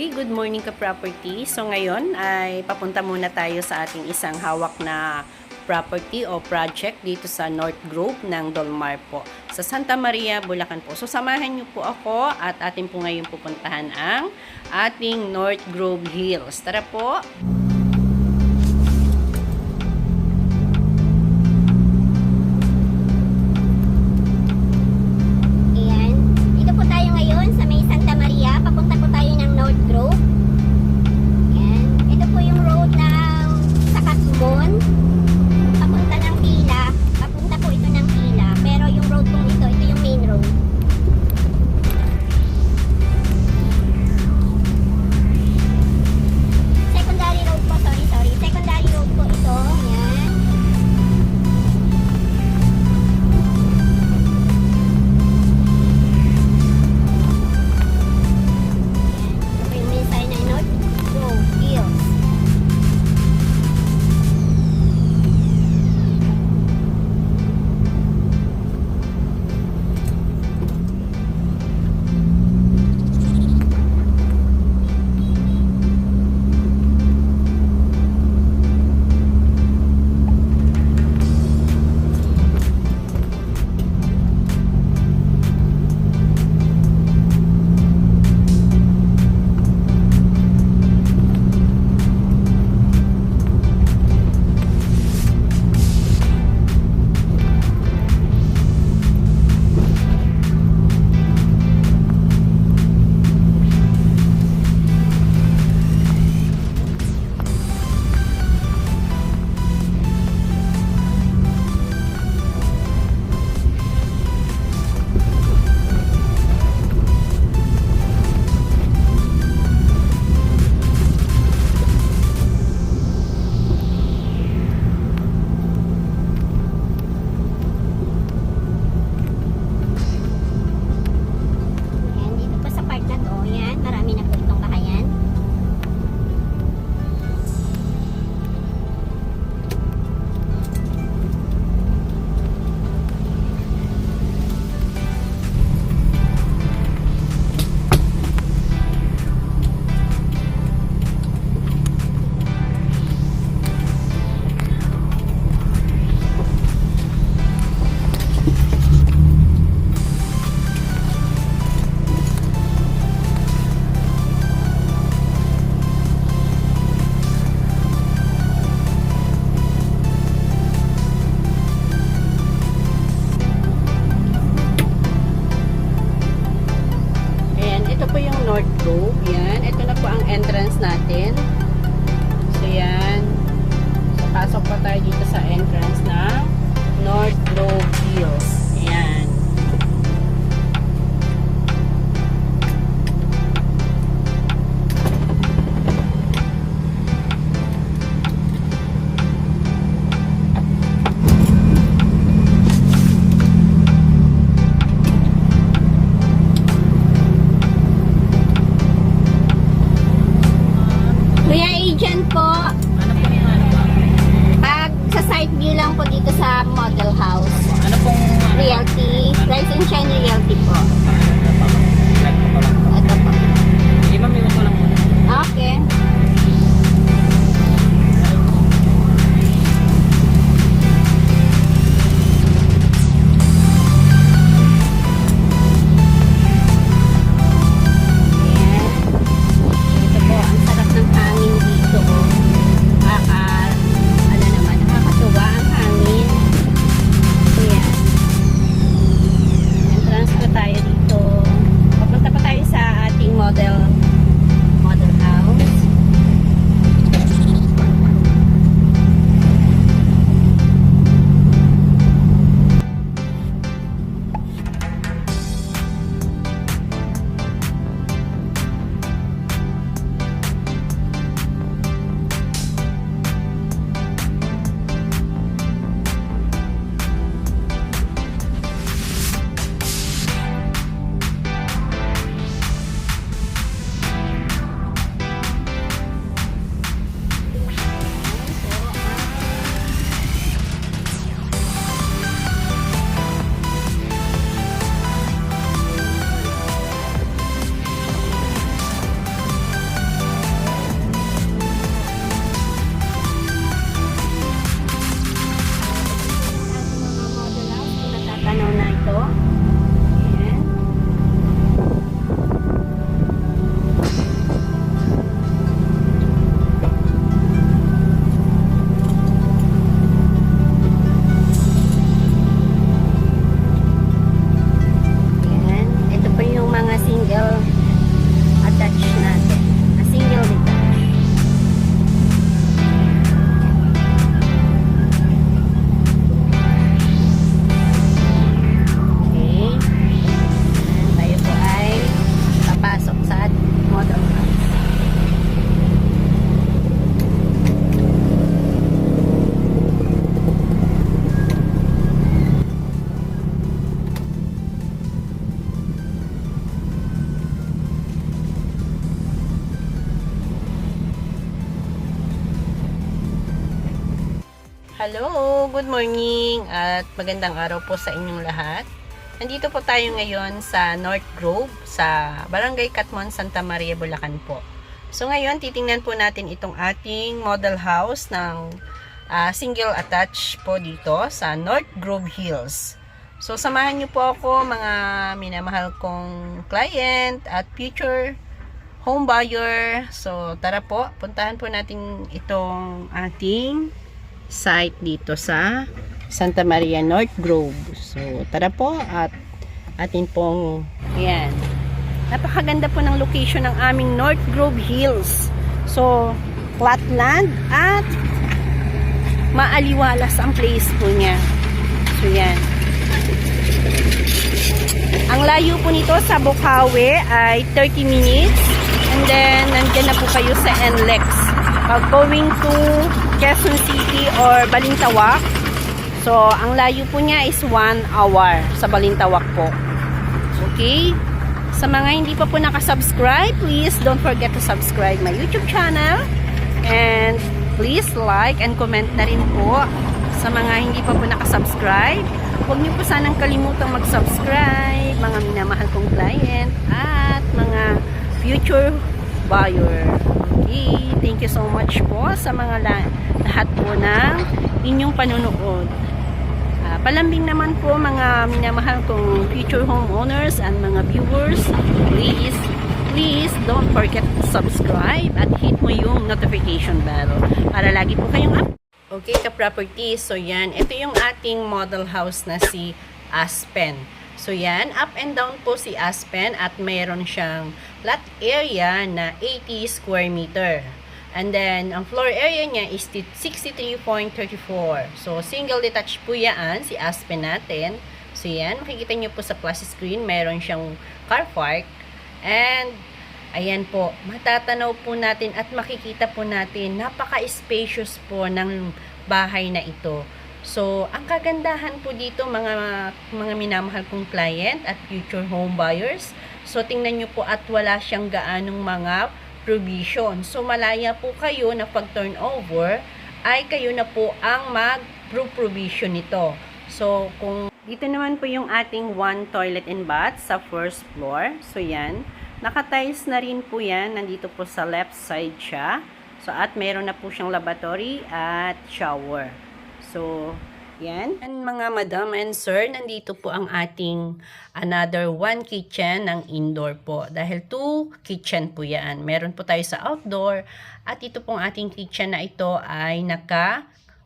Okay, good morning ka property. So ngayon ay papunta muna tayo sa ating isang hawak na property o project dito sa North Grove ng Dolmar po. Sa Santa Maria, Bulacan po. So samahan niyo po ako at atin po ngayon pupuntahan ang ating North Grove Hills. Tara po! North Grove. Yan. Ito na po ang entrance natin. So, yan. So, pasok pa tayo dito sa entrance ng North Grove Hills. Yan. Sa model house. Ano pong Realty. Rise and Shine Realty po. Ito po. Hindi ma'am, iwan ko lang muna. Okay. Model house. Hello, good morning at magandang araw po sa inyong lahat. Nandito po tayo ngayon sa North Grove, sa Barangay Catmon, Santa Maria, Bulacan po. So ngayon, titingnan po natin itong ating model house ng single attached po dito sa North Grove Hills. So samahan niyo po ako mga minamahal kong client at future home buyer. So tara po, puntahan po natin itong ating site dito sa Santa Maria North Grove. So tara po at atin pong yan. Napakaganda po ng location ng aming North Grove Hills. So flat land at maaliwalas ang place po niya. So yan. Ang layo po nito sa Bukawi ay 30 minutes. And then, nandyan na po kayo sa NLEX. Pag going to Quezon City or Balintawak, so, ang layo po niya is 1 hour sa Balintawak po. Okay? Sa mga hindi pa po nakasubscribe, please don't forget to subscribe my YouTube channel. And please like and comment na rin po sa mga hindi pa po nakasubscribe. Huwag niyo po sanang kalimutang mag-subscribe, mga minamahal kong client at mga future buyer. Okay, thank you so much po sa mga lahat po ng inyong panunood. Palambing naman po mga minamahal kong future homeowners and mga viewers, please don't forget to subscribe at hit mo yung notification bell para lagi po kayong up. Okay, ka-property. So yan, ito yung ating model house na si Aspen. So yan, up and down po si Aspen at mayroon siyang lot area na 80 square meter. And then, ang floor area niya is 63.34. So, single detached po yan, si Aspen natin. So yan, makikita nyo po sa plus screen, mayroon siyang car park. And, ayan po, matatanaw po natin at makikita po natin, napaka-spacious po ng bahay na ito. So, ang kagandahan po dito mga minamahal kong client at future home buyers. So, tingnan nyo po at wala siyang gaanong mga provision. So, malaya po kayo na pag turnover ay kayo na po ang mag-provision nito. So, kung dito naman po yung ating one toilet and bath sa first floor. So, yan. Naka-tiles na rin po yan. Nandito po sa left side siya. So, at meron na po siyang lavatory at shower. So, yan. And mga madam and sir, nandito po ang ating another one kitchen ng indoor po. Dahil 2 kitchen po yan. Meron po tayo sa outdoor. At ito pong ating kitchen na ito ay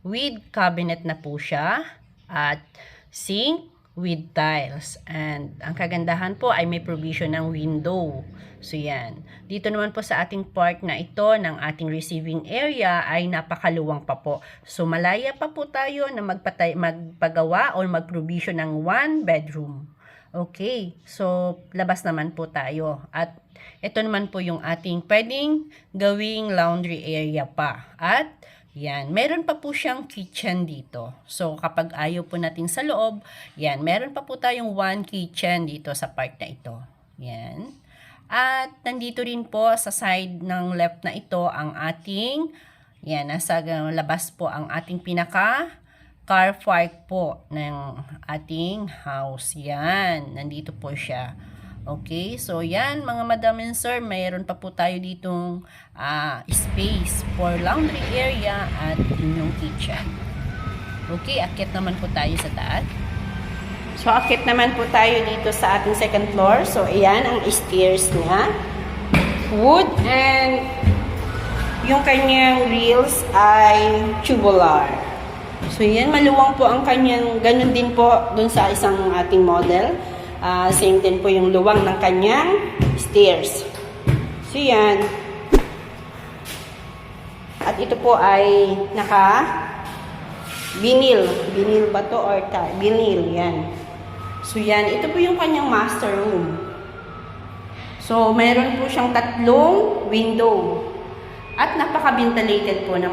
with cabinet na po siya. At sink with tiles. And ang kagandahan po ay may provision ng window. So yan. Dito naman po sa ating part na ito ng ating receiving area ay napakaluwang pa po. So malaya pa po tayo na magpagawa o mag-provision ng 1 bedroom. Okay. So labas naman po tayo. At ito naman po yung ating pwedeng gawing laundry area pa. At yan, meron pa po siyang kitchen dito. So, kapag ayaw po natin sa loob, yan, meron pa po tayong 1 kitchen dito sa part na ito. Yan. At, nandito rin po sa side ng left na ito ang ating, yan, nasa labas po ang ating pinaka car park po ng ating house. Yan, nandito po siya. Okay, so yan mga madam and sir, mayroon pa po tayo ditong space for laundry area at inyong kitchen. Okay, akit naman po tayo sa taas. So akit naman po tayo dito sa ating second floor. So ayan ang stairs niya. Wood and yung kanyang rails ay tubular. So yan, maluwang po ang kanyang, ganun din po dun sa isang ating model. Same din po yung luwang ng kanyang stairs. So yan. At ito po ay naka vinyl. Vinyl ba to or vinyl? Yan. So yan. Ito po yung kanyang master room. So meron po siyang 3 window. At napaka-ventilated po ng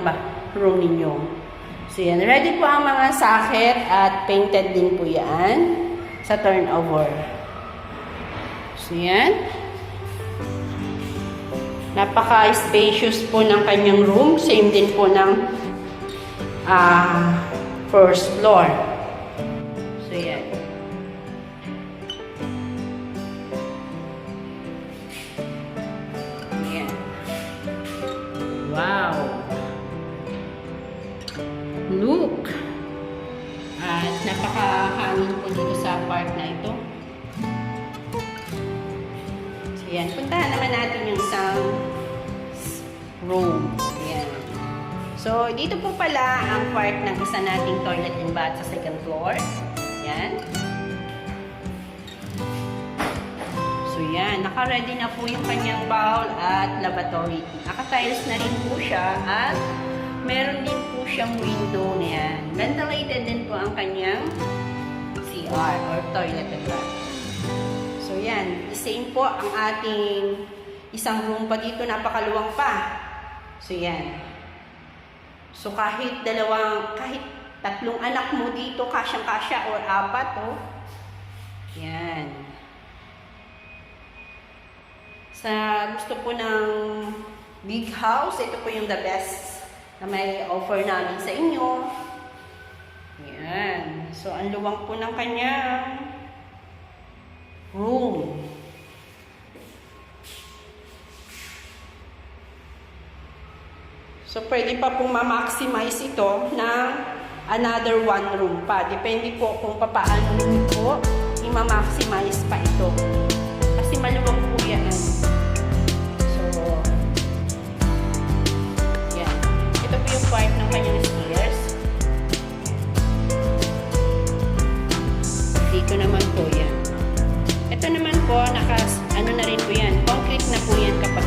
room ninyo. So yan. Ready po ang mga socket at painted din po yan sa turnover. So yan. Napaka-spacious po ng kanyang room. Same din po ng first floor. So, yan. Yan. Wow! Look! At napakahangin po dito sa park na ito. So, yan. Puntahan naman natin yung isang room. Yan. So, dito po pala ang part ng isa nating toilet and bath sa second floor. Yan. So, yan. Naka-ready na po yung kanyang bowl at lavatory. Naka-tiles na rin po siya at meron din po siyang window na yan. Ventilated din po ang kanyang CR or toilet and bath. So, yan. The same po ang ating isang room pa dito. Napakaluwang pa. So, yan. So, kahit tatlong anak mo dito, kasyang-kasya or apat, oh. Yan. Sa gusto po ng big house, ito po yung the best na may offer namin sa inyo. Yan. So, ang luwang po ng kanyang room. So, pwede pa pong ma-maximize ito ng another one room pa. Depende po kung paano nyo po i-maximize pa ito. Kasi maluwag po yan. So, yan. Ito po yung part ng kanyang stairs. Dito naman po yan. Ito naman po, ano na rin po yan. Concrete na po yan kapag